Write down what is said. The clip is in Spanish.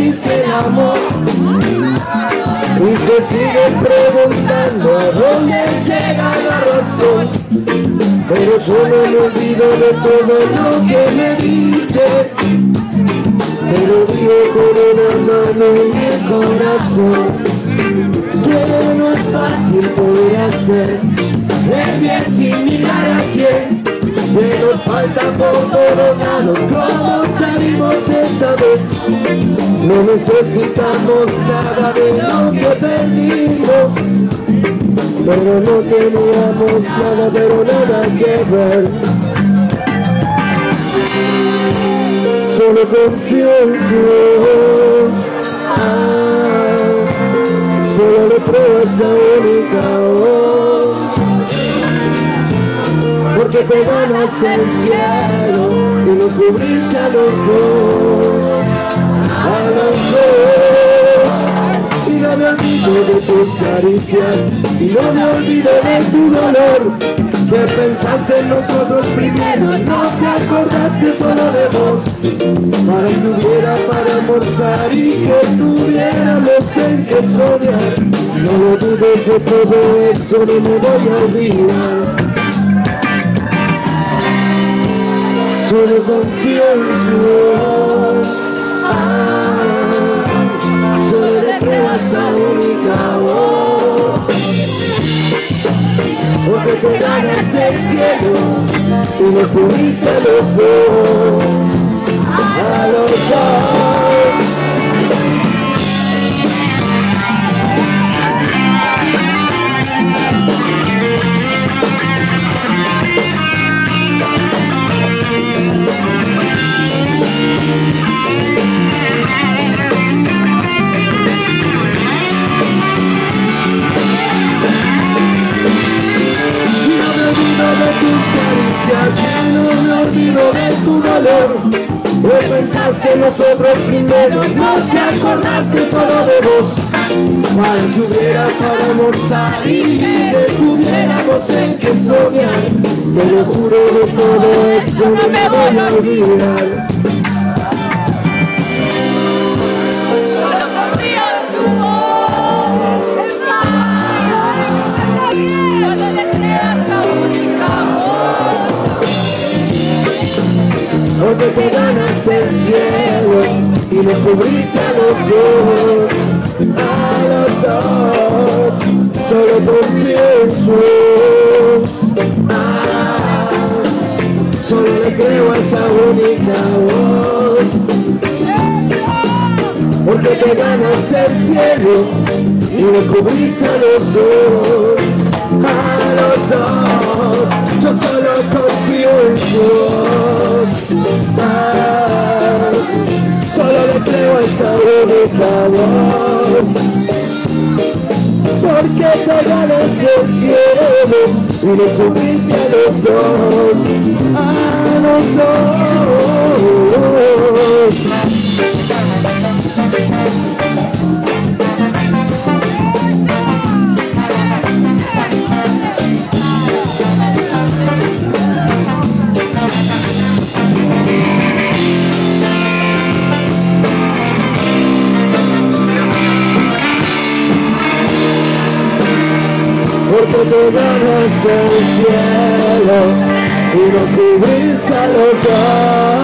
diste el amor. Y se sigue preguntando a dónde llega la razón. Pero yo no me olvido de todo lo que me diste. Te lo digo con una mano en el corazón, que no es fácil poder hacer el bien sin mirar a quién. Que nos falta por todos lados, ¿cómo salimos esta vez? No necesitamos nada de lo que perdimos, pero no teníamos nada, pero nada que ver. Solo confío en Dios, solo le pruebo esa única voz, porque te ganaste el cielo y nos cubriste a los dos, y no me olvido de tus caricias, y no me olvido de tu dolor, que pensaste en nosotros primero, no te acordaste solo de vos, para que hubiera para almorzar y que tuviéramos en que soñar. No lo dudes de todo eso, no me voy a olvidar. Solo confío en Dios, solo le creo a esa única voz, porque te ganaste el cielo y nos cubriste a los dos, a los dos. No me olvido de tu dolor, que pensaste en nosotros primero, no te acordaste solo de vos, para que hubiera para almorzar y que tuviéramos en que soñar. Te lo juro, de todo eso no me voy a olvidar. Porque te ganaste el cielo y nos cubriste a los dos, solo confío en Dios, solo le creo a esa única voz, porque te ganaste el cielo y nos cubriste a los dos, yo solo confío en Dios, solo le creo a esa única voz, porque te ganaste el cielo y nos cubriste a los dos, porque te ganaste el cielo y nos cubriste a los dos.